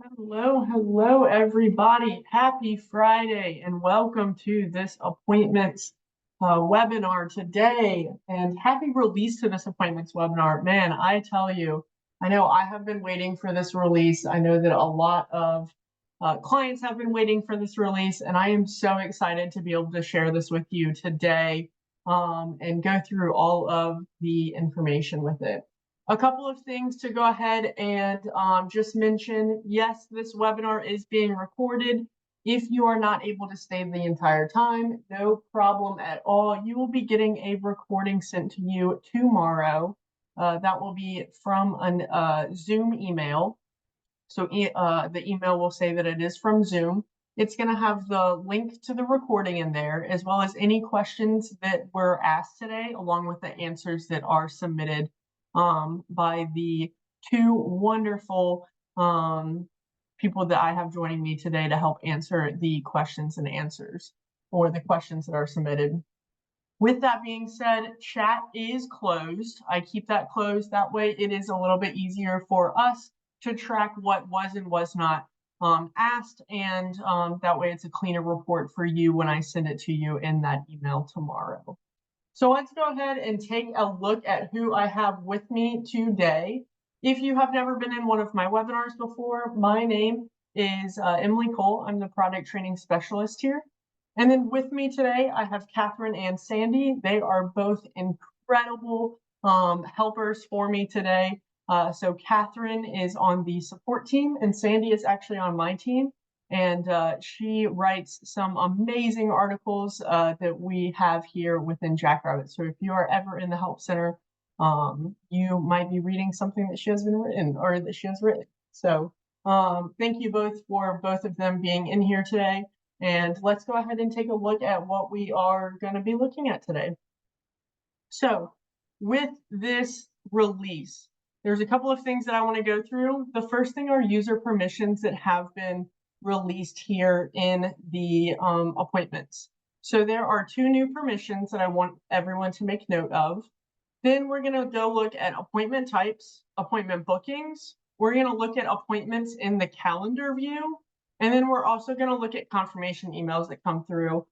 Hello, everybody. Happy Friday and welcome to this appointments webinar today. And happy release to this appointments webinar. Man, I tell you, I know I have been waiting for this release. I know that a lot of clients have been waiting for this release, and I am so excited to be able to share this with you today and go through all of the information with it. A couple of things to go ahead and just mention. Yes, this webinar is being recorded. If you are not able to stay the entire time, no problem at all. You will be getting a recording sent to you tomorrow. That will be from a Zoom email. So the email will say that it is from Zoom. It's going to have the link to the recording in there, as well as any questions that were asked today, along with the answers that are submitted by the two wonderful people that I have joining me today to help answer the questions and answers, or the questions that are submitted. With that being said, chat is closed. I keep that closed. That way it is a little bit easier for us to track what was and was not asked, and that way it's a cleaner report for you when I send it to you in that email tomorrow. So let's go ahead and take a look at who I have with me today. If you have never been in one of my webinars before, my name is Emily Cole. I'm the product training specialist here. And then with me today, I have Catherine and Sandy. They are both incredible helpers for me today. So Catherine is on the support team, and Sandy is actually on my team. And she writes some amazing articles that we have here within Jackrabbit. So if you are ever in the help center, you might be reading something that she has written. So thank you both for both of them being in here today. And let's go ahead and take a look at what we are going to be looking at today. So with this release, there's a couple of things that I want to go through. The first thing are user permissions that have been released here in the appointments. So there are two new permissions that I want everyone to make note of. Then we're going to go look at appointment types, appointment bookings. We're going to look at appointments in the calendar view. And then we're also going to look at confirmation emails that come through,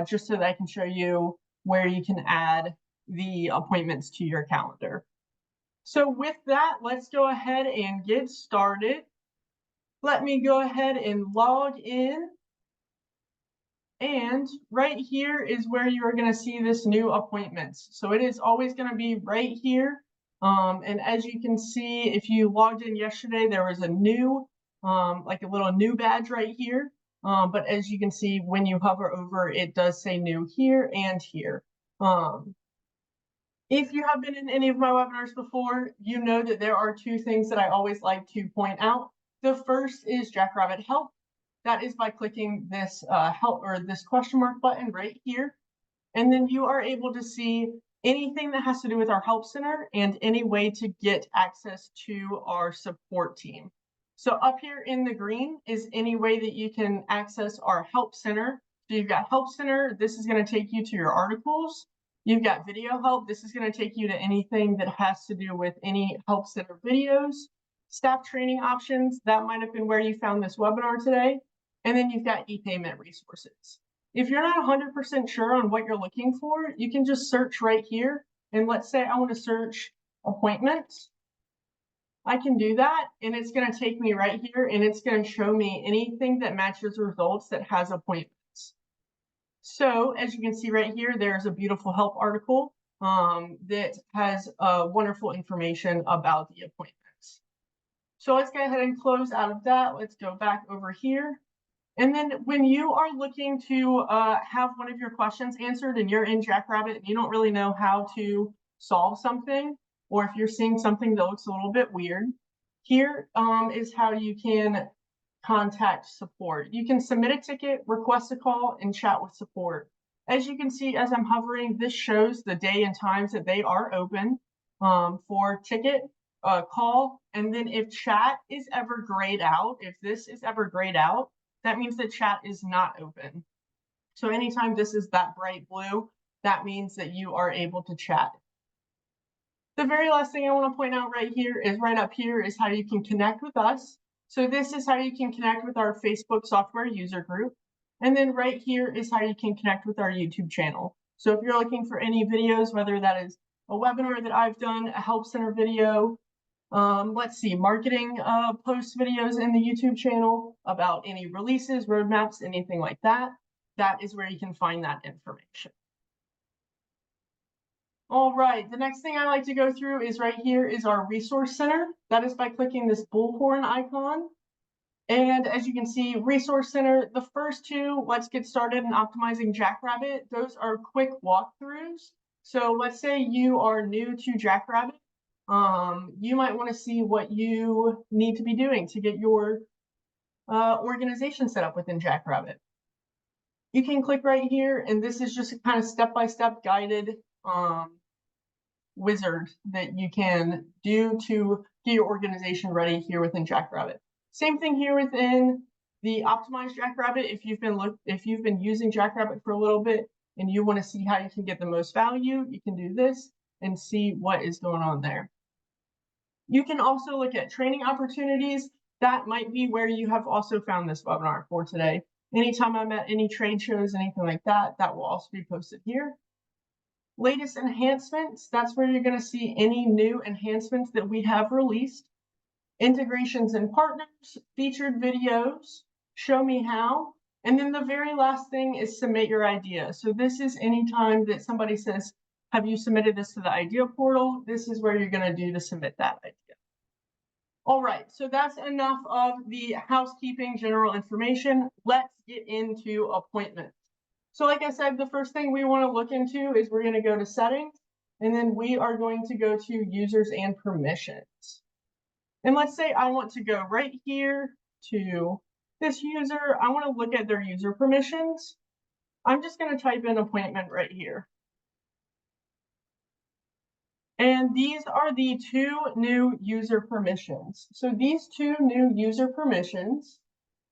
just so that I can show you where you can add the appointments to your calendar. So with that, let's go ahead and get started. Let me go ahead and log in. And right here is where you are going to see this new appointments. So it is always going to be right here. And as you can see, if you logged in yesterday, there was a new, like a little new badge right here. But as you can see, when you hover over, it does say new here and here. If you have been in any of my webinars before, you know that there are two things that I always like to point out. The first is Jackrabbit Help. That is by clicking this help or this question mark button right here. And then you are able to see anything that has to do with our help center and any way to get access to our support team. So up here in the green is any way that you can access our help center. So you've got help center. This is going to take you to your articles. You've got video help. This is going to take you to anything that has to do with any help center videos. Staff training options. That might have been where you found this webinar today. And then you've got e-payment resources. If you're not 100% sure on what you're looking for, you can just search right here. And let's say I want to search appointments. I can do that, and it's going to take me right here, and it's going to show me anything that matches results that has appointments. So as you can see right here, there's a beautiful help article that has wonderful information about the appointments. So let's go ahead and close out of that. Let's go back over here. And then when you are looking to have one of your questions answered and you're in Jackrabbit and you don't really know how to solve something, or if you're seeing something that looks a little bit weird, here is how you can contact support. You can submit a ticket, request a call, and chat with support. As you can see, as I'm hovering, this shows the day and times that they are open for ticket, call, and then if chat is ever grayed out, if this is ever grayed out, that means the chat is not open. So anytime this is that bright blue, that means that you are able to chat. The very last thing I want to point out right here is right up here is how you can connect with us. So this is how you can connect with our Facebook software user group. And then right here is how you can connect with our YouTube channel. So if you're looking for any videos, whether that is a webinar that I've done, a help center video, let's see, marketing post videos in the YouTube channel about any releases, roadmaps, anything like that, that is where you can find that information. All right, the next thing I like to go through is right here is our resource center. That is by clicking this bullhorn icon. And as you can see, Resource Center, the first two, let's get started in optimizing Jackrabbit. Those are quick walkthroughs. So let's say you are new to Jackrabbit. You might want to see what you need to be doing to get your organization set up within Jackrabbit. You can click right here, and this is just a kind of step-by-step guided wizard that you can do to get your organization ready here within Jackrabbit. Same thing here within the optimized Jackrabbit. If you've been using Jackrabbit for a little bit and you want to see how you can get the most value, you can do this and see what is going on there. You can also look at training opportunities. That might be where you have also found this webinar for today. Anytime I'm at any trade shows, anything like that, that will also be posted here. Latest enhancements, that's where you're going to see any new enhancements that we have released. Integrations and partners, featured videos, show me how, and then the very last thing is submit your idea. So this is anytime that somebody says, have you submitted this to the idea portal? This is where you're going to do to submit that idea. All right, so that's enough of the housekeeping general information. Let's get into appointments. So like I said, the first thing we want to look into is we're going to go to settings, and then we are going to go to users and permissions. And let's say I want to go right here to this user. I want to look at their user permissions. I'm just going to type in appointment right here. And these are the two new user permissions. So these two new user permissions,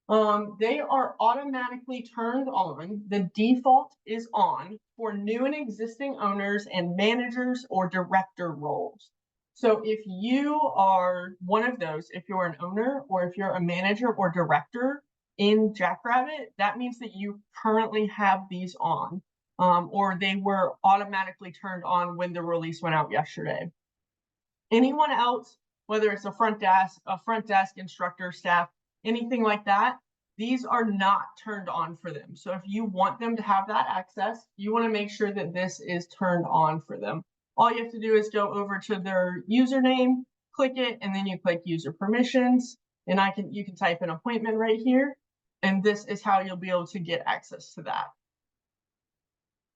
they are automatically turned on. The default is on for new and existing owners and managers or director roles. So if you are one of those, if you're an owner or if you're a manager or director in Jackrabbit, that means that you currently have these on, or they were automatically turned on when the release went out yesterday. Anyone else, whether it's a front desk instructor, staff, anything like that, these are not turned on for them. So if you want them to have that access, you want to make sure that this is turned on for them. All you have to do is go over to their username, click it, and then you click user permissions. And you can type an appointment right here. And this is how you'll be able to get access to that.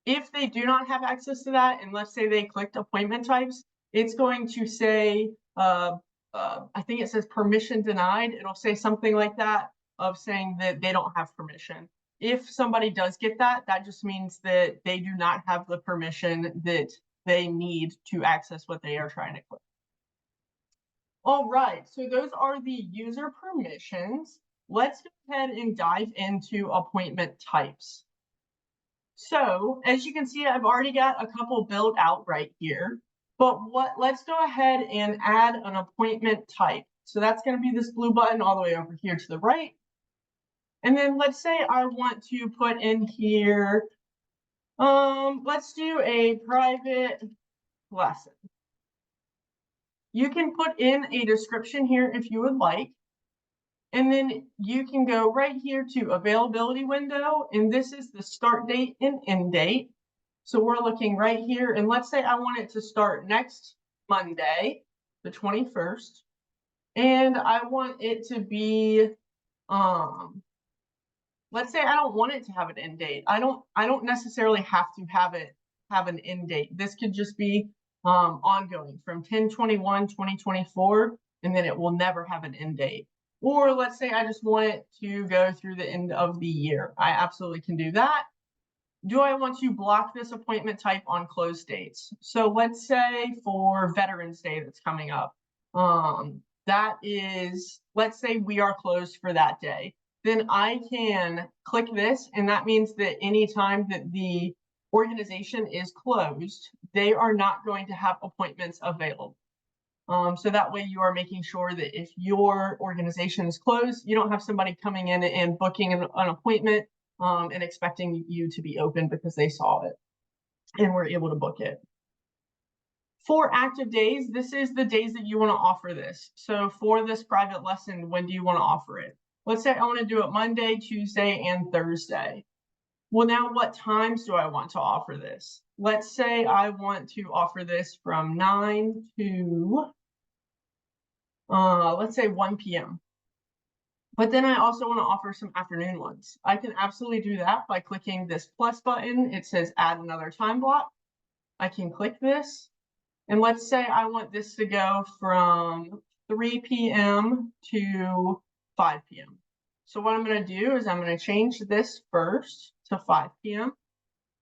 If they do not have access to that, and let's say they clicked appointment types, it's going to say, I think it says permission denied. It'll say something like that, of saying that they don't have permission. If somebody does get that, that just means that they do not have the permission that they need to access what they are trying to click. All right, so those are the user permissions. Let's go ahead and dive into appointment types. So as you can see, I've already got a couple built out right here, but let's go ahead and add an appointment type. So that's going to be this blue button all the way over here to the right. And then let's say I want to put in here, let's do a private lesson. You can put in a description here if you would like. And then you can go right here to availability window. And this is the start date and end date. So we're looking right here. And let's say I want it to start next Monday, the 21st. And I want it to be, let's say I don't want it to have an end date. I don't necessarily have to have an end date. This could just be ongoing from 10/21/2024, and then it will never have an end date. Or let's say I just want it to go through the end of the year. I absolutely can do that. Do I want to block this appointment type on close dates? So let's say for Veterans Day that's coming up, that is, let's say we are closed for that day. Then I can click this, and that means that anytime that the organization is closed, they are not going to have appointments available. So that way you are making sure that if your organization is closed, you don't have somebody coming in and booking an appointment and expecting you to be open because they saw it and were able to book it. For active days, this is the days that you want to offer this. So for this private lesson, when do you want to offer it? Let's say I want to do it Monday, Tuesday, and Thursday. Well, now what times do I want to offer this? Let's say I want to offer this from 9 to, let's say 1 p.m. But then I also want to offer some afternoon ones. I can absolutely do that by clicking this plus button. It says add another time block. I can click this. And let's say I want this to go from 3 p.m. to 5 p.m. So what I'm going to do is I'm going to change this first to 5 p.m.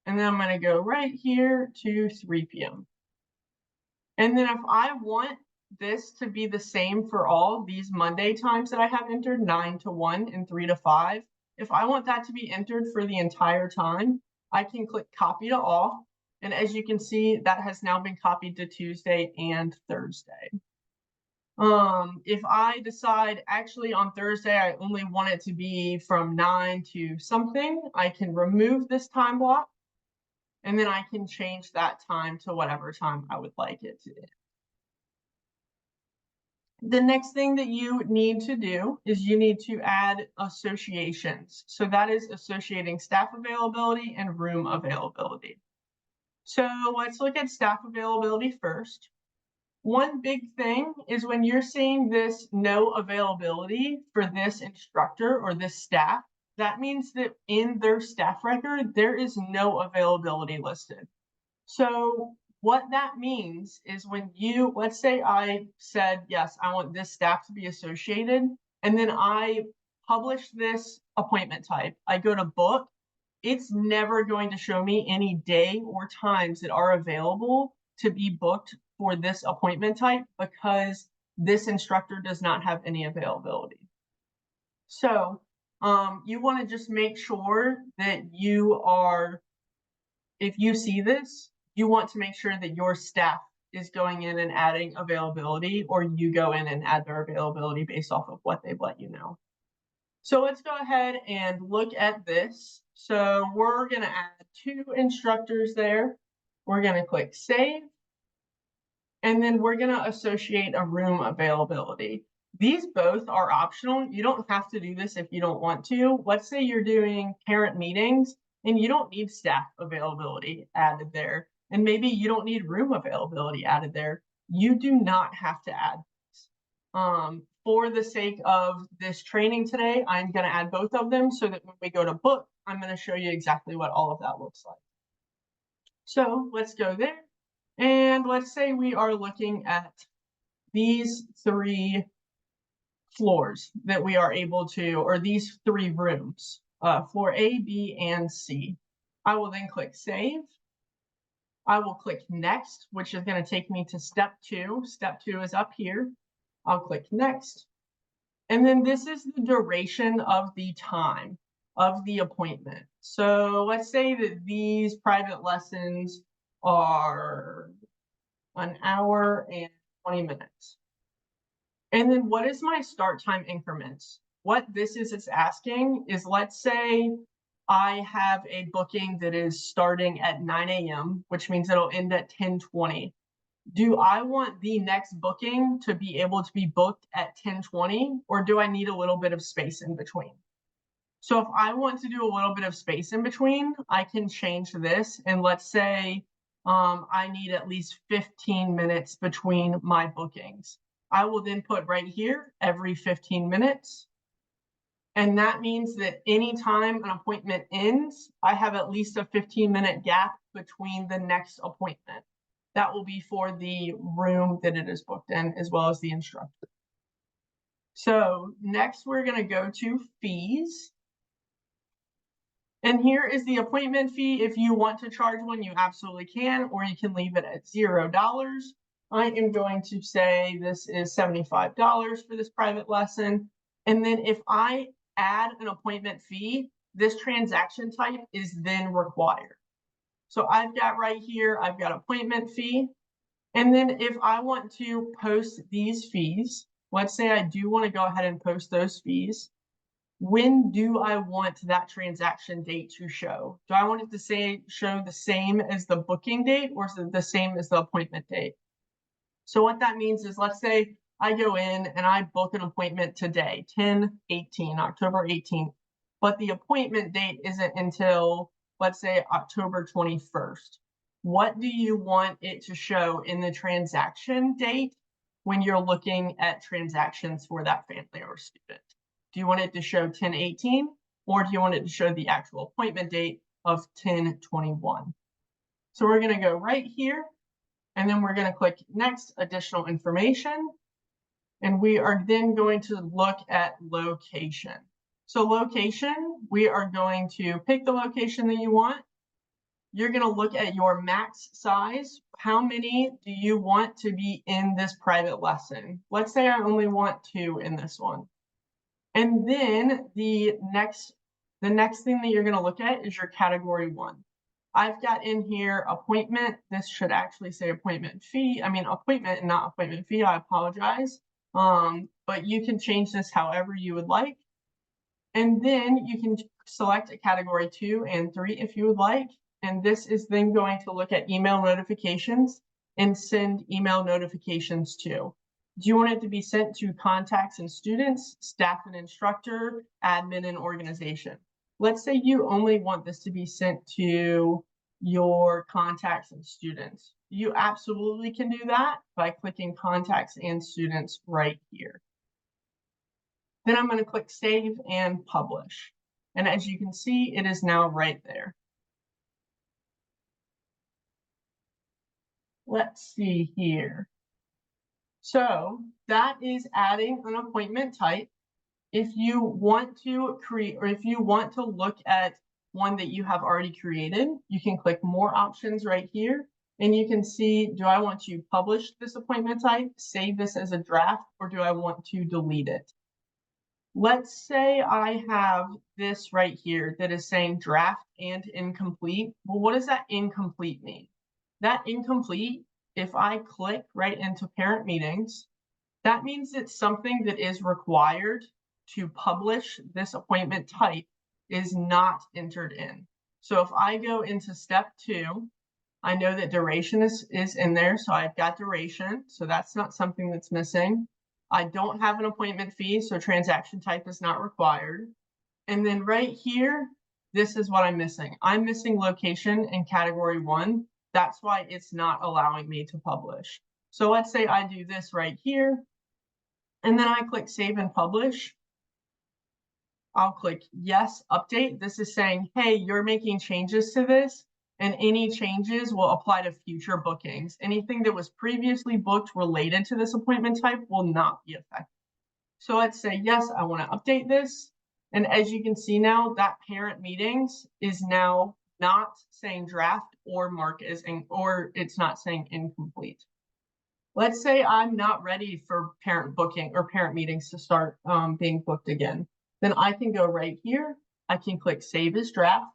And then I'm going to go right here to 3 p.m. And then if I want this to be the same for all these Monday times that I have entered, 9 to 1 and 3 to 5, if I want that to be entered for the entire time, I can click copy to all. And as you can see, that has now been copied to Tuesday and Thursday. If I decide actually on Thursday, I only want it to be from 9 to something, I can remove this time block and then I can change that time to whatever time I would like it to. The next thing that you need to do is you need to add associations. So that is associating staff availability and room availability. So let's look at staff availability first. One big thing is when you're seeing this no availability for this instructor or this staff, that means that in their staff record, there is no availability listed. So what that means is when you, let's say I said, yes, I want this staff to be associated, and then I publish this appointment type, I go to book, it's never going to show me any day or times that are available to be booked for this appointment type because this instructor does not have any availability. So you want to just make sure that you are, if you see this, you want to make sure that your staff is going in and adding availability, or you go in and add their availability based off of what they've let you know. So let's go ahead and look at this. So we're going to add 2 instructors there. We're going to click save. And then we're going to associate a room availability. These both are optional. You don't have to do this if you don't want to. Let's say you're doing parent meetings and you don't need staff availability added there. And maybe you don't need room availability added there. You do not have to add this. For the sake of this training today, I'm going to add both of them so that when we go to book, I'm going to show you exactly what all of that looks like. So let's go there. And let's say we are looking at these 3 floors that we are able to, or these 3 rooms, floor A, B, and C. I will then click save. I will click next, which is going to take me to step 2. Step 2 is up here. I'll click next. And then this is the duration of the time of the appointment. So let's say that these private lessons are an hour and 20 minutes. And then what is my start time increments? What this is it's asking is, let's say I have a booking that is starting at 9 a.m., which means it'll end at 10:20. Do I want the next booking to be able to be booked at 10:20, or do I need a little bit of space in between? So if I want to do a little bit of space in between, I can change this. And let's say I need at least 15 minutes between my bookings. I will then put right here every 15 minutes. And that means that anytime an appointment ends, I have at least a 15-minute gap between the next appointment. That will be for the room that it is booked in, as well as the instructor. So next we're going to go to fees. And here is the appointment fee. If you want to charge one, you absolutely can, or you can leave it at $0. I am going to say this is $75 for this private lesson. And then if I add an appointment fee, this transaction type is then required. So I've got right here, I've got appointment fee. And then if I want to post these fees, let's say I do want to go ahead and post those fees, when do I want that transaction date to show? Do I want it to show the same as the booking date, or is it the same as the appointment date? So what that means is, let's say I go in and I book an appointment today, 10/18, October 18th, but the appointment date isn't until, let's say, October 21st. What do you want it to show in the transaction date when you're looking at transactions for that family or student? Do you want it to show 10/18, or do you want it to show the actual appointment date of 10/21? So we're going to go right here, and then we're going to click next, additional information. And we are then going to look at location. So location, we are going to pick the location that you want. You're going to look at your max size. How many do you want to be in this private lesson? Let's say I only want 2 in this one. And then the next thing that you're going to look at is your category 1. I've got in here appointment. This should actually say appointment fee. I mean appointment and not appointment fee. I apologize. But you can change this however you would like. And then you can select a category 2 and 3 if you would like. And this is then going to look at email notifications and send email notifications to. Do you want it to be sent to contacts and students, staff and instructor, admin and organization? Let's say you only want this to be sent to your contacts and students. You absolutely can do that by clicking contacts and students right here. Then I'm going to click save and publish. And as you can see, it is now right there. Let's see here. So that is adding an appointment type. If you want to create, or if you want to look at one that you have already created, you can click more options right here. And you can see, do I want to publish this appointment type, save this as a draft, or do I want to delete it? Let's say I have this right here that is saying draft and incomplete. Well, what does that incomplete mean? That incomplete, if I click right into parent meetings, that means it's something that is required to publish this appointment type is not entered in. So if I go into step 2, I know that duration is in there. So I've got duration. So that's not something that's missing. I don't have an appointment fee, so transaction type is not required. And then right here, this is what I'm missing. I'm missing location in category 1. That's why it's not allowing me to publish. So let's say I do this right here, and then I click save and publish. I'll click yes, update. This is saying, hey, you're making changes to this, and any changes will apply to future bookings. Anything that was previously booked related to this appointment type will not be affected. So let's say, yes, I want to update this. And as you can see now, that parent meetings is now not saying draft or mark as, or it's not saying incomplete. Let's say I'm not ready for parent booking or parent meetings to start being booked again. Then I can go right here. I can click save as draft.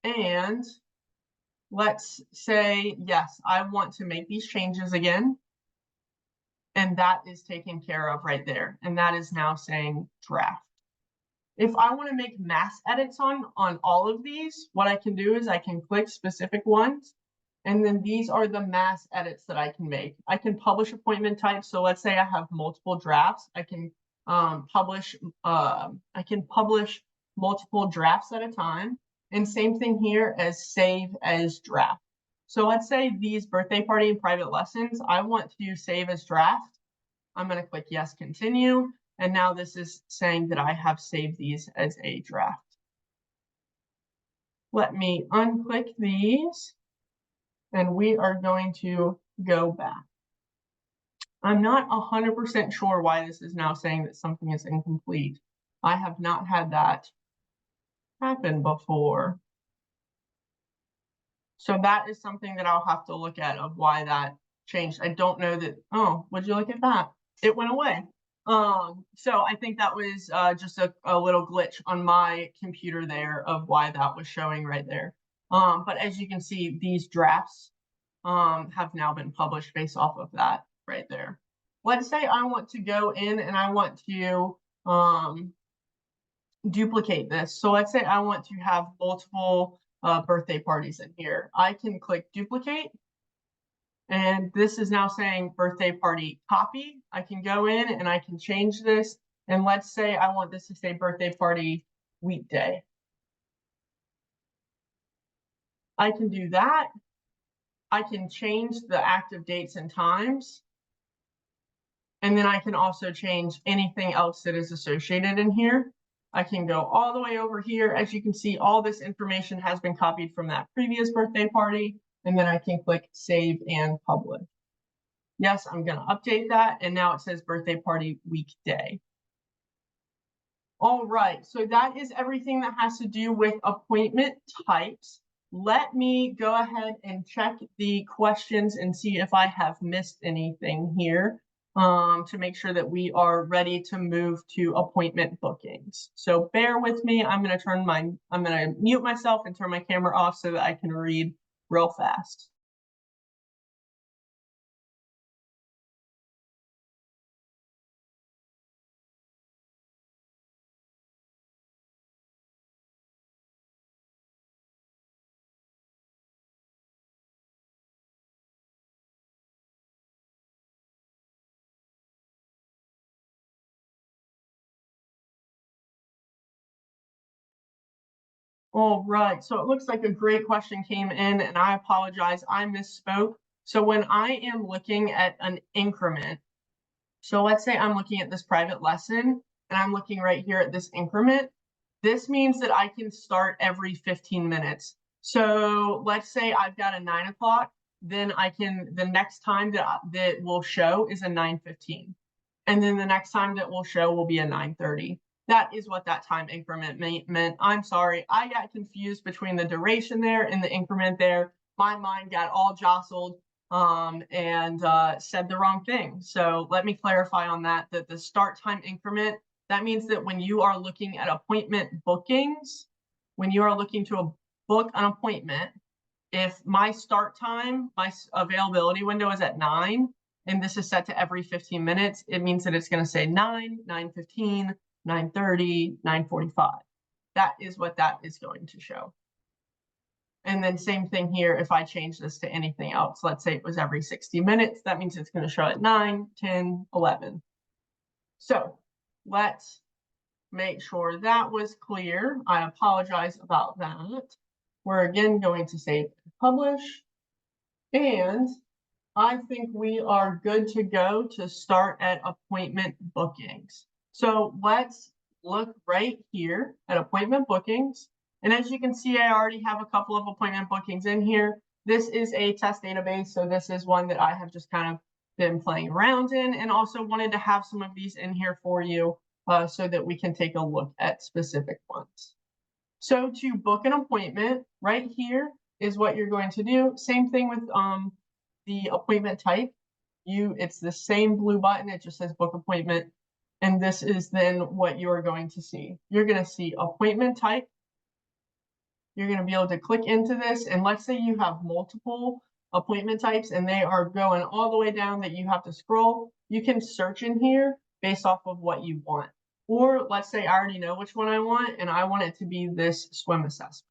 And let's say, yes, I want to make these changes again. And that is taken care of right there. And that is now saying draft. If I want to make mass edits on all of these, what I can do is I can click specific ones. And then these are the mass edits that I can make. I can publish appointment types. So let's say I have multiple drafts. I can publish multiple drafts at a time. And same thing here as save as draft. So let's say these birthday party and private lessons, I want to save as draft. I'm going to click yes, continue. And now this is saying that I have saved these as a draft. Let me unclick these. And we are going to go back. I'm not 100% sure why this is now saying that something is incomplete. I have not had that happen before. So that is something that I'll have to look at of why that changed. I don't know that, oh, would you look at that? It went away. So I think that was just a little glitch on my computer there of why that was showing right there. But as you can see, these drafts have now been published based off of that right there. Let's say I want to go in and I want to duplicate this. So let's say I want to have multiple birthday parties in here. I can click duplicate. And this is now saying birthday party copy. I can go in and I can change this. And let's say I want this to say birthday party weekday. I can do that. I can change the active dates and times. And then I can also change anything else that is associated in here. I can go all the way over here. As you can see, all this information has been copied from that previous birthday party. And then I can click save and publish. Yes, I'm going to update that. And now it says birthday party weekday. All right, so that is everything that has to do with appointment types. Let me go ahead and check the questions and see if I have missed anything here to make sure that we are ready to move to appointment bookings. So bear with me. I'm going to mute myself and turn my camera off so that I can read real fast. All right, so it looks like a great question came in, and I apologize, I misspoke. So when I am looking at an increment, so let's say I'm looking at this private lesson, and I'm looking right here at this increment, this means that I can start every 15 minutes. So let's say I've got a 9 o'clock, then the next time that will show is a 9:15. And then the next time that will show will be a 9:30. That is what that time increment meant. I'm sorry, I got confused between the duration there and the increment there. My mind got all jostled and said the wrong thing. So let me clarify on that the start time increment, that means that when you are looking at appointment bookings, when you are looking to book an appointment, if my start time, my availability window is at 9, and this is set to every 15 minutes, it means that it's going to say 9, 9:15, 9:30, 9:45. That is what that is going to show. And then same thing here, if I change this to anything else, let's say it was every 60 minutes, that means it's going to show at 9, 10, 11. So let's make sure that was clear. I apologize about that. We're again going to save and publish. And I think we are good to go to start at appointment bookings. So let's look right here at appointment bookings. And as you can see, I already have a couple of appointment bookings in here. This is a test database, so this is one that I have just kind of been playing around in, and also wanted to have some of these in here for you so that we can take a look at specific ones. So to book an appointment, right here is what you're going to do. Same thing with the appointment type. It's the same blue button, it just says book appointment. And this is then what you're going to see. You're going to see appointment type. You're going to be able to click into this, and let's say you have multiple appointment types and they are going all the way down that you have to scroll. You can search in here based off of what you want. Or let's say I already know which one I want, and I want it to be this swim assessment.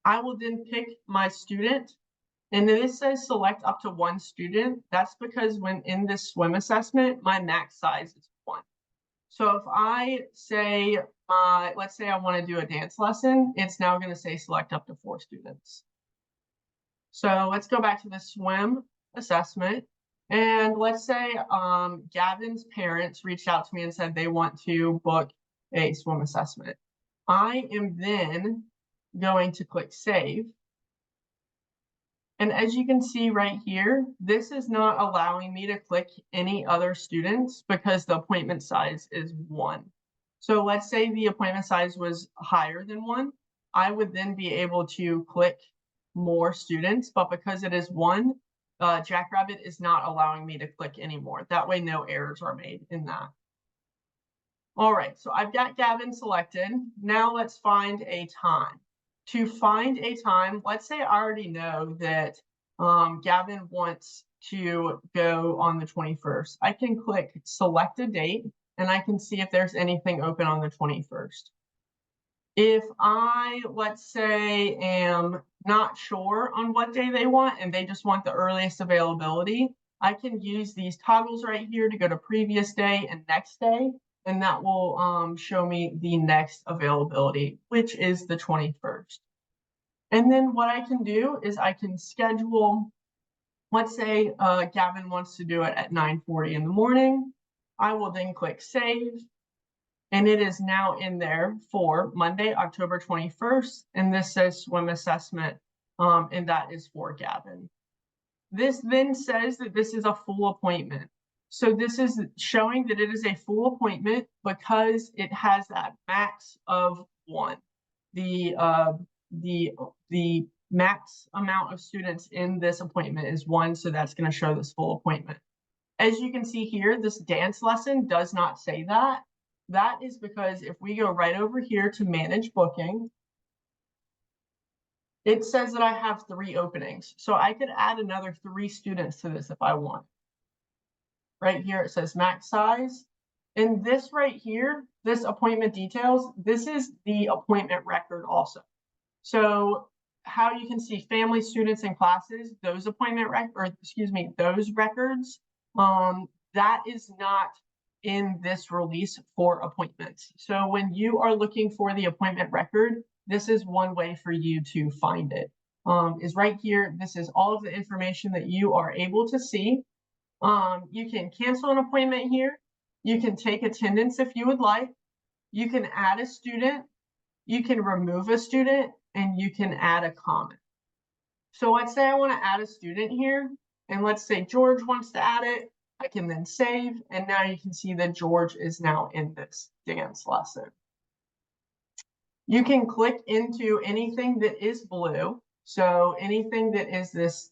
I will then pick my student, and then it says select up to 1 student. That's because when in this swim assessment, my max size is 1. So if I say, let's say I want to do a dance lesson, it's now going to say select up to 4 students. So let's go back to the swim assessment. And let's say Gavin's parents reached out to me and said they want to book a swim assessment. I am then going to click save. And as you can see right here, this is not allowing me to click any other students because the appointment size is 1. So let's say the appointment size was higher than 1. I would then be able to click more students, but because it is 1, Jackrabbit is not allowing me to click anymore. That way no errors are made in that. All right, so I've got Gavin selected. Now let's find a time. To find a time, let's say I already know that Gavin wants to go on the 21st. I can click select a date and I can see if there's anything open on the 21st. If I, let's say, am not sure on what day they want and they just want the earliest availability, I can use these toggles right here to go to previous day and next day, and that will show me the next availability, which is the 21st. And then what I can do is I can schedule, let's say Gavin wants to do it at 9:40 in the morning. I will then click save. And it is now in there for Monday, October 21st. And this says swim assessment, and that is for Gavin. This then says that this is a full appointment. So this is showing that it is a full appointment because it has that max of 1. The max amount of students in this appointment is 1, so that's going to show this full appointment. As you can see here, this dance lesson does not say that. That is because if we go right over here to manage booking, it says that I have 3 openings. So I could add another 3 students to this if I want. Right here, it says max size. And this right here, this appointment details, this is the appointment record also. So how you can see family, students, and classes, those appointment those records, that is not in this release for appointments. So when you are looking for the appointment record, this is one way for you to find it. Is right here. This is all of the information that you are able to see. You can cancel an appointment here. You can take attendance if you would like. You can add a student. You can remove a student, and you can add a comment. So let's say I want to add a student here, and let's say George wants to add it. I can then save, and now you can see that George is now in this dance lesson. You can click into anything that is blue. So anything that is this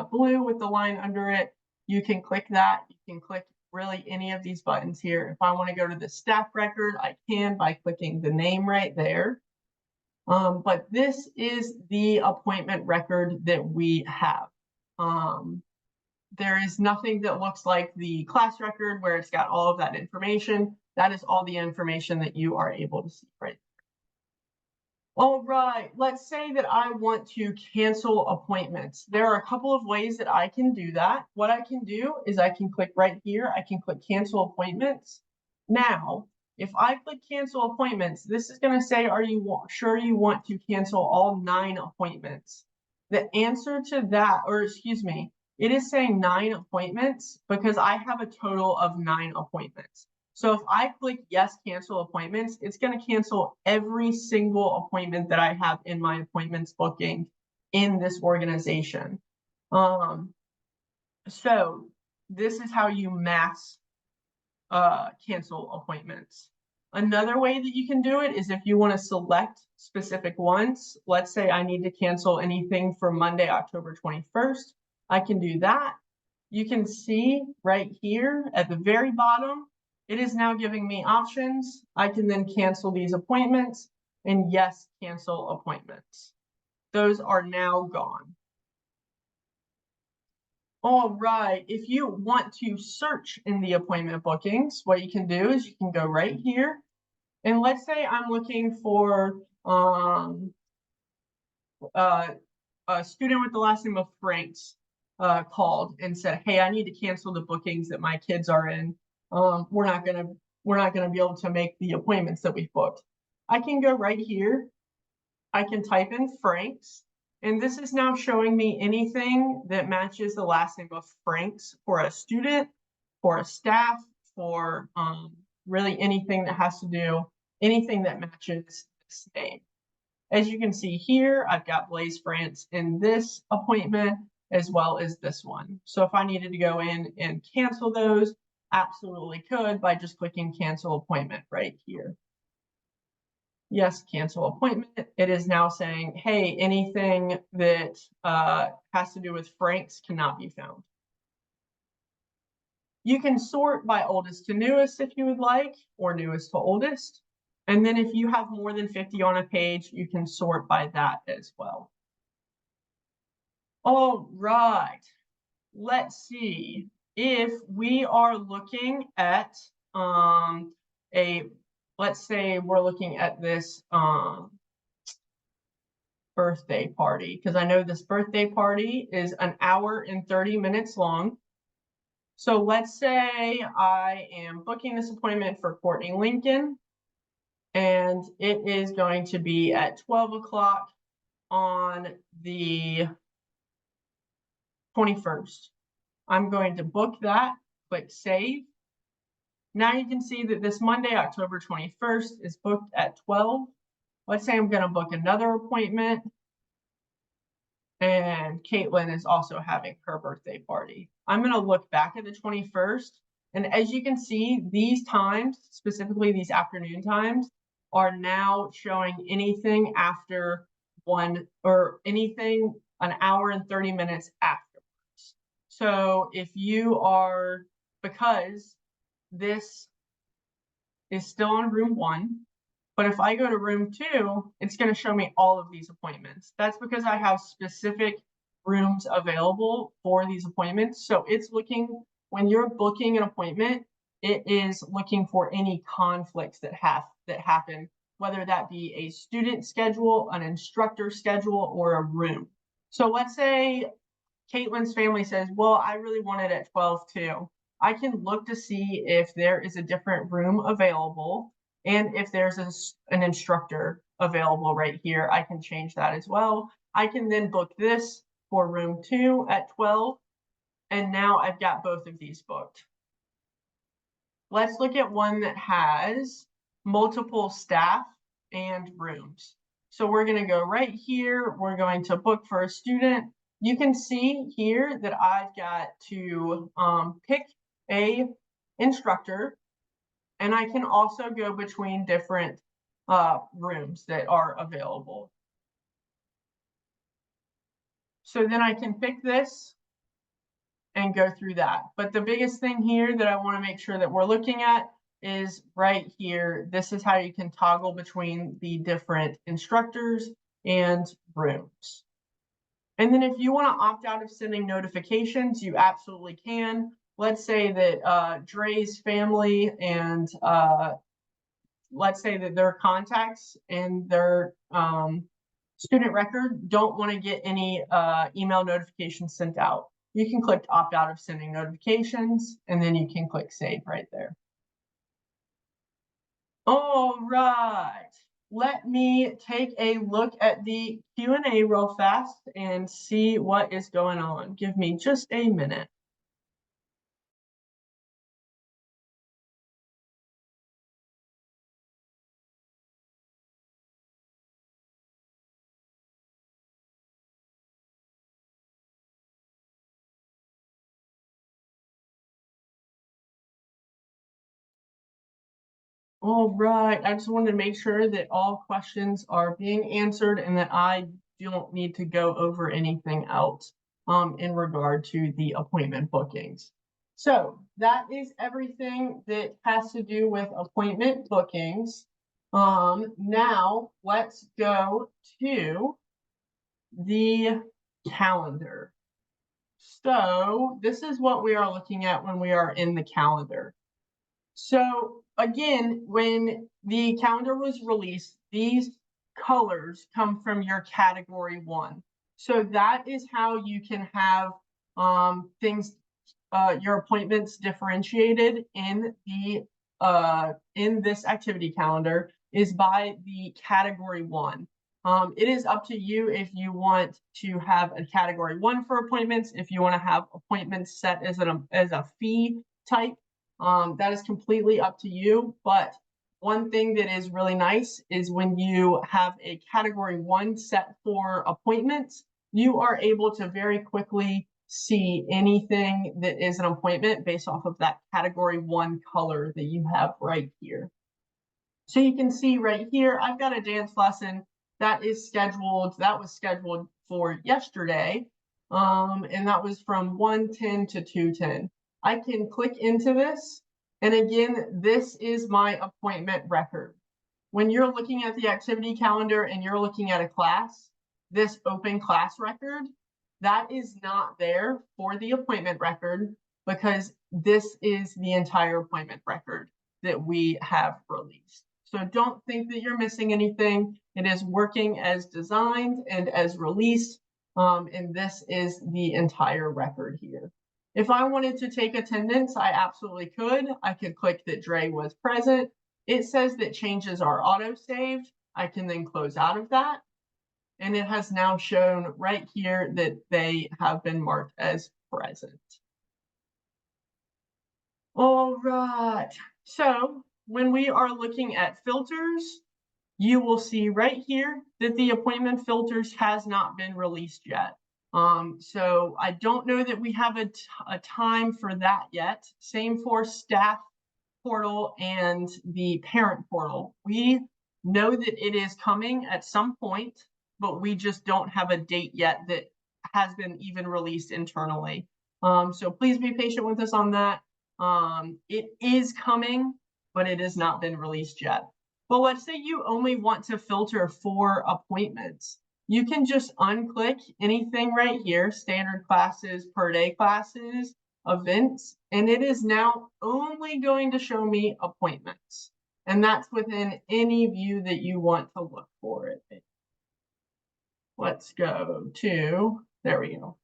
blue with the line under it, you can click that. You can click really any of these buttons here. If I want to go to the staff record, I can by clicking the name right there. But this is the appointment record that we have. There is nothing that looks like the class record where it's got all of that information. That is all the information that you are able to see right there. All right, let's say that I want to cancel appointments. There are a couple of ways that I can do that. What I can do is I can click right here. I can click cancel appointments. Now, if I click cancel appointments, this is going to say, are you sure you want to cancel all 9 appointments? The answer to that, or excuse me, it is saying 9 appointments because I have a total of 9 appointments. So if I click yes, cancel appointments, it's going to cancel every single appointment that I have in my appointments booking in this organization. So this is how you mass cancel appointments. Another way that you can do it is if you want to select specific ones. Let's say I need to cancel anything for Monday, October 21st. I can do that. You can see right here at the very bottom, it is now giving me options. I can then cancel these appointments and yes, cancel appointments. Those are now gone. All right, if you want to search in the appointment bookings, what you can do is you can go right here. And let's say I'm looking for a student with the last name of Franks called and said, hey, I need to cancel the bookings that my kids are in. We're not gonna be able to make the appointments that we booked. I can go right here. I can type in Franks. And this is now showing me anything that matches the last name of Franks for a student, for a staff, for really anything that has to do, anything that matches this name. As you can see here, I've got Blaze France in this appointment as well as this one. So if I needed to go in and cancel those, absolutely could by just clicking cancel appointment right here. Yes, cancel appointment. It is now saying, hey, anything that has to do with Franks cannot be found. You can sort by oldest to newest if you would like, or newest to oldest. And then if you have more than 50 on a page, you can sort by that as well. All right. Let's see if we are looking at a, let's say we're looking at this birthday party, because I know this birthday party is an hour and 30 minutes long. So let's say I am booking this appointment for Courtney Lincoln, and it is going to be at 12 o'clock on the 21st. I'm going to book that, click save. Now you can see that this Monday, October 21st is booked at 12. Let's say I'm going to book another appointment, and Caitlin is also having her birthday party. I'm going to look back at the 21st, and as you can see, these times, specifically these afternoon times, are now showing anything after one, or anything an hour and 30 minutes afterwards. So if you are, because this is still on room 1, but if I go to room 2, it's going to show me all of these appointments. That's because I have specific rooms available for these appointments. So it's looking, when you're booking an appointment, it is looking for any conflicts that happen, whether that be a student schedule, an instructor schedule, or a room. So let's say Caitlin's family says, well, I really want it at 12 too. I can look to see if there is a different room available, and if there's an instructor available right here, I can change that as well. I can then book this for room 2 at 12, and now I've got both of these booked. Let's look at one that has multiple staff and rooms. So we're going to go right here. We're going to book for a student. You can see here that I've got to pick a instructor, and I can also go between different rooms that are available. So then I can pick this and go through that. But the biggest thing here that I want to make sure that we're looking at is right here. This is how you can toggle between the different instructors and rooms. And then if you want to opt out of sending notifications, you absolutely can. Let's say that Dre's family and let's say that their contacts and their student record don't want to get any email notifications sent out. You can click opt out of sending notifications, and then you can click save right there. All right, let me take a look at the Q&A real fast and see what is going on. Give me just a minute. All right, I just wanted to make sure that all questions are being answered and that I don't need to go over anything else in regard to the appointment bookings. So that is everything that has to do with appointment bookings. Now let's go to the calendar. So this is what we are looking at when we are in the calendar. So again, when the calendar was released, these colors come from your category 1. So that is how you can have things, your appointments differentiated in the in this activity calendar is by the category 1. It is up to you if you want to have a category 1 for appointments, if you want to have appointments set as a fee type. That is completely up to you, but one thing that is really nice is when you have a category 1 set for appointments, you are able to very quickly see anything that is an appointment based off of that category 1 color that you have right here. So you can see right here, I've got a dance lesson that is scheduled, that was scheduled for yesterday, and that was from 1:10 to 2:10. I can click into this, and again, this is my appointment record. When you're looking at the activity calendar and you're looking at a class, this open class record, that is not there for the appointment record because this is the entire appointment record that we have released. So don't think that you're missing anything. It is working as designed and as released, and this is the entire record here. If I wanted to take attendance, I absolutely could. I could click that Dre was present. It says that changes are auto-saved. I can then close out of that. And it has now shown right here that they have been marked as present. All right. So when we are looking at filters, you will see right here that the appointment filters has not been released yet. So I don't know that we have a time for that yet. Same for staff portal and the parent portal. We know that it is coming at some point, but we just don't have a date yet that has been even released internally. So please be patient with us on that. It is coming, but it has not been released yet. But let's say you only want to filter for appointments. You can just unclick anything right here, standard classes, per day classes, events, and it is now only going to show me appointments. And that's within any view that you want to look for it. Let's go to, there we go.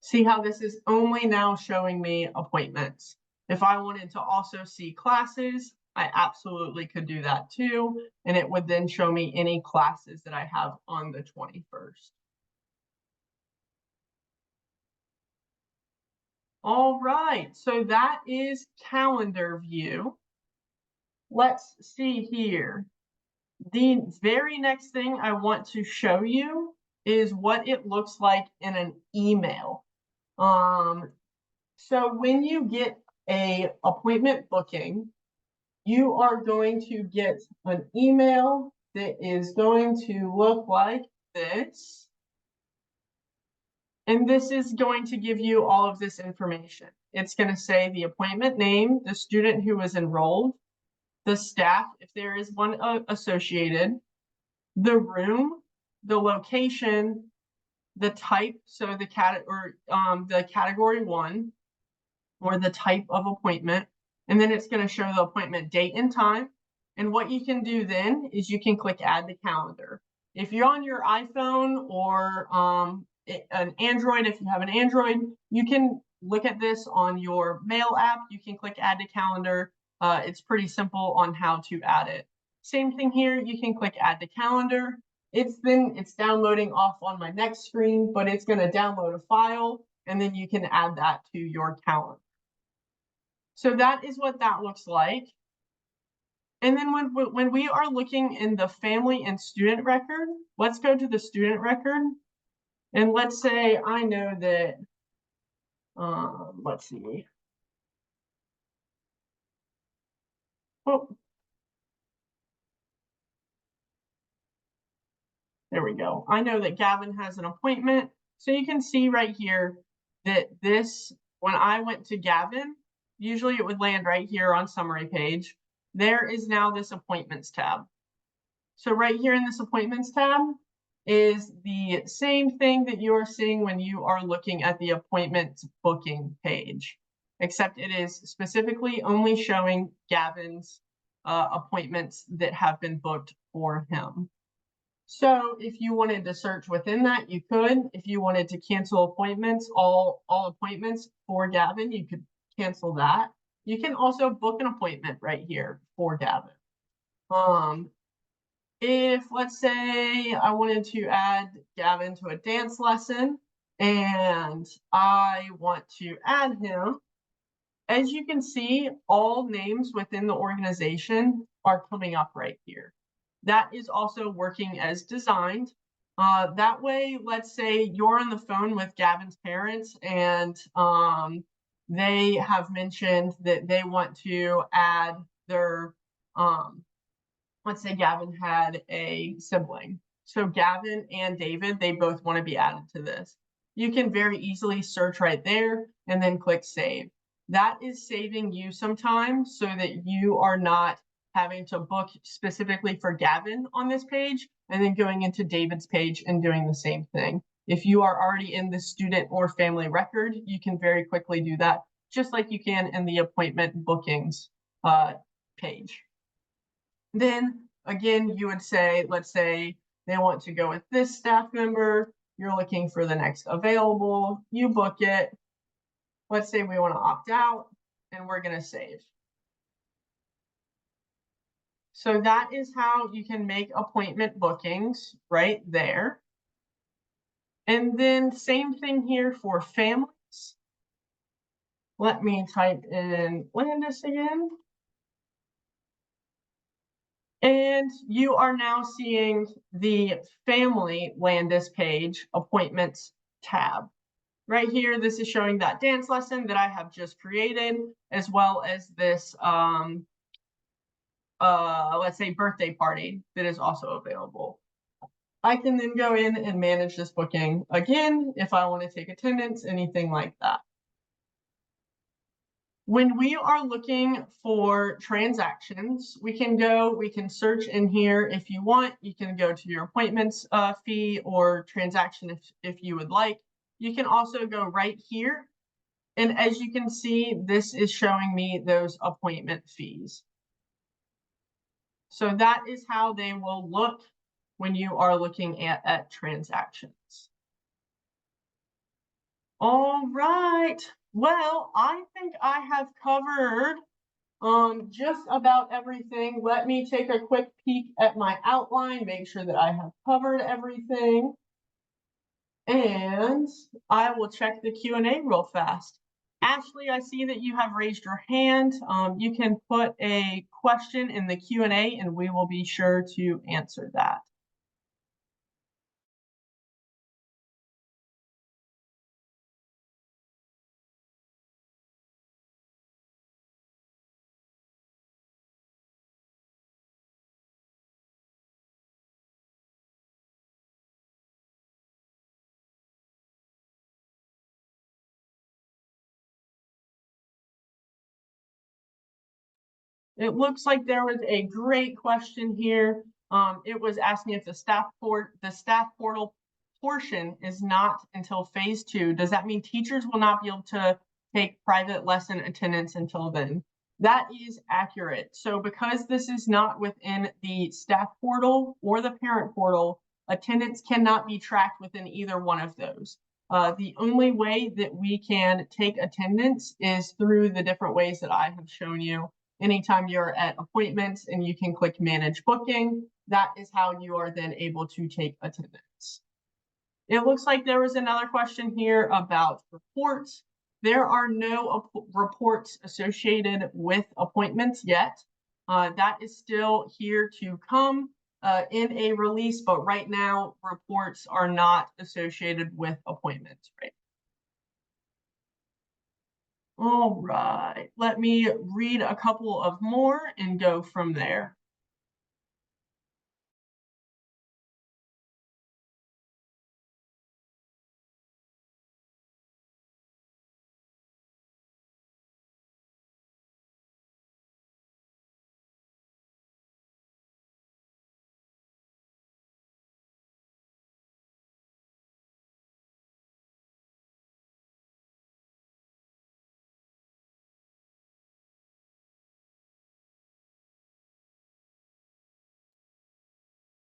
See how this is only now showing me appointments. If I wanted to also see classes, I absolutely could do that too. And it would then show me any classes that I have on the 21st. All right, so that is calendar view. Let's see here. The very next thing I want to show you is what it looks like in an email. So when you get a appointment booking, you are going to get an email that is going to look like this. And this is going to give you all of this information. It's going to say the appointment name, the student who is enrolled, the staff, if there is one associated, the room, the location, the type, so the category 1, or the type of appointment, and then it's going to show the appointment date and time. And what you can do then is you can click add to calendar. If you're on your iPhone or an Android, if you have an Android, you can look at this on your mail app. You can click add to calendar. It's pretty simple on how to add it. Same thing here, you can click add to calendar. It's downloading off on my next screen, but it's going to download a file, and then you can add that to your calendar. So that is what that looks like. And then when we are looking in the family and student record, let's go to the student record. And let's say I know that, let's see. Oh, there we go. I know that Gavin has an appointment. So you can see right here that this, when I went to Gavin, usually it would land right here on summary page. There is now this appointments tab. So right here in this appointments tab is the same thing that you are seeing when you are looking at the appointments booking page, except it is specifically only showing Gavin's appointments that have been booked for him. So if you wanted to search within that, you could. If you wanted to cancel appointments, all appointments for Gavin, you could cancel that. You can also book an appointment right here for Gavin. If, let's say, I wanted to add Gavin to a dance lesson and I want to add him, as you can see, all names within the organization are coming up right here. That is also working as designed. That way, let's say you're on the phone with Gavin's parents and they have mentioned that they want to add their, let's say Gavin had a sibling. So Gavin and David, they both want to be added to this. You can very easily search right there and then click save. That is saving you some time so that you are not having to book specifically for Gavin on this page and then going into David's page and doing the same thing. If you are already in the student or family record, you can very quickly do that, just like you can in the appointment bookings page. Then again, you would say, let's say they want to go with this staff member, you're looking for the next available, you book it. Let's say we want to opt out, and we're going to save. So that is how you can make appointment bookings right there. And then same thing here for families. Let me type in Landis again. And you are now seeing the family Landis page appointments tab. Right here, this is showing that dance lesson that I have just created, as well as this, let's say birthday party that is also available. I can then go in and manage this booking again if I want to take attendance, anything like that. When we are looking for transactions, we can search in here if you want. You can go to your appointments fee or transaction if you would like. You can also go right here. And as you can see, this is showing me those appointment fees. So that is how they will look when you are looking at transactions. All right. Well, I think I have covered just about everything. Let me take a quick peek at my outline, make sure that I have covered everything. And I will check the Q&A real fast. Ashley, I see that you have raised your hand. You can put a question in the Q&A and we will be sure to answer that. It looks like there was a great question here. It was asking if the staff portal portion is not until phase 2. Does that mean teachers will not be able to take private lesson attendance until then? That is accurate. So because this is not within the staff portal or the parent portal, attendance cannot be tracked within either one of those. The only way that we can take attendance is through the different ways that I have shown you. Anytime you're at appointments and you can click manage booking, that is how you are then able to take attendance. It looks like there was another question here about reports. There are no reports associated with appointments yet. That is still here to come in a release, but right now reports are not associated with appointments, right? All right, let me read a couple of more and go from there.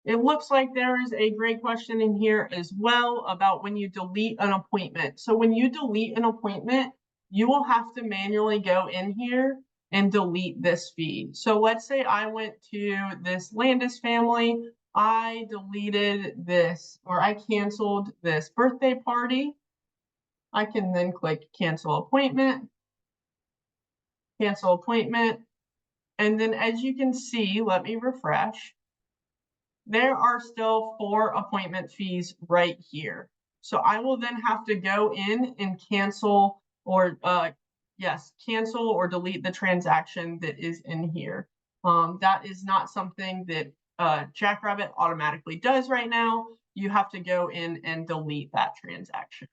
It looks like there is a great question in here as well about when you delete an appointment. So when you delete an appointment, you will have to manually go in here and delete this feed. So let's say I went to this Landis family, I deleted this, or I canceled this birthday party. I can then click cancel appointment, and then as you can see, let me refresh. There are still 4 appointment fees right here. So I will then have to go in and cancel or cancel or delete the transaction that is in here. That is not something that Jackrabbit automatically does right now. You have to go in and delete that transaction.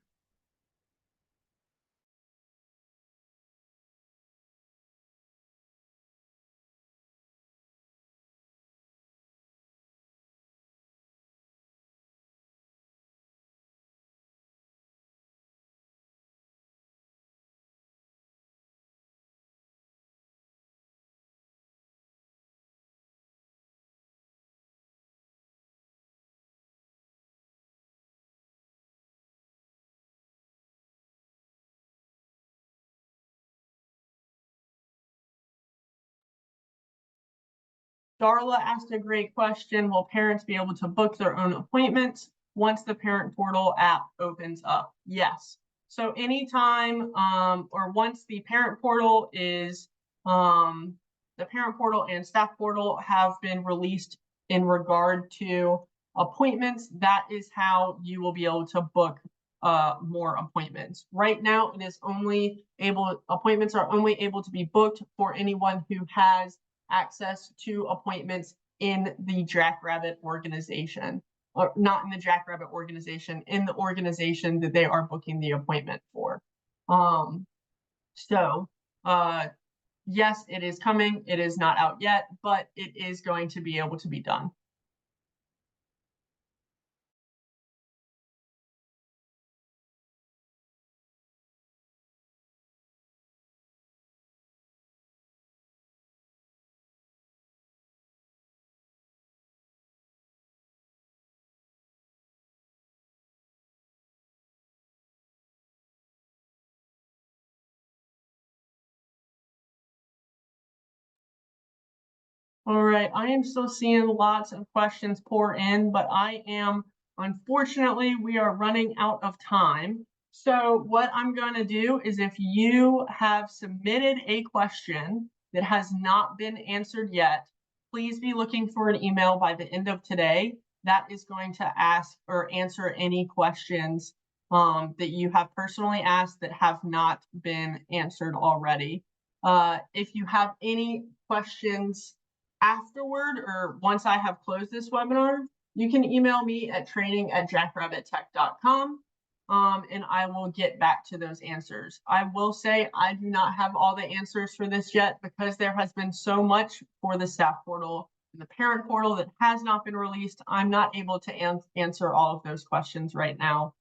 Darla asked a great question. Will parents be able to book their own appointments once the parent portal app opens up? Yes. So anytime, or once the parent portal is, the parent portal and staff portal have been released in regard to appointments, that is how you will be able to book more appointments. Right now, appointments are only able to be booked for anyone who has access to appointments in the Jackrabbit organization, or not in the Jackrabbit organization, in the organization that they are booking the appointment for. So yes, it is coming. It is not out yet, but it is going to be able to be done. All right, I am still seeing lots of questions pour in, but unfortunately, we are running out of time. So what I'm going to do is, if you have submitted a question that has not been answered yet, please be looking for an email by the end of today that is going to ask or answer any questions that you have personally asked that have not been answered already. If you have any questions afterward, or once I have closed this webinar, you can email me at training@jackrabbittech.com, and I will get back to those answers. I will say I do not have all the answers for this yet, because there has been so much for the staff portal and the parent portal that has not been released. I'm not able to answer all of those questions right now.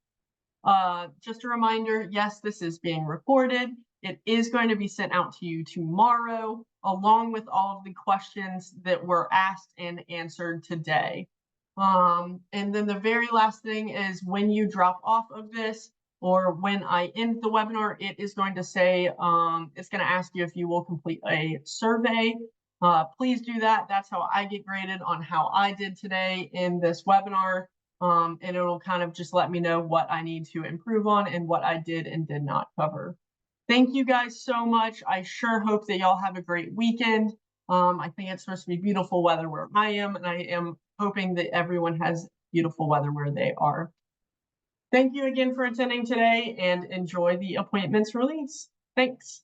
Just a reminder, yes, this is being recorded. It is going to be sent out to you tomorrow, along with all of the questions that were asked and answered today. And then the very last thing is, when you drop off of this, or when I end the webinar, it is going to say, it's going to ask you if you will complete a survey. Please do that. That's how I get graded on how I did today in this webinar. And it'll kind of just let me know what I need to improve on and what I did and did not cover. Thank you guys so much. I sure hope that y'all have a great weekend. I think it's supposed to be beautiful weather where I am, and I am hoping that everyone has beautiful weather where they are. Thank you again for attending today, and enjoy the appointments release. Thanks.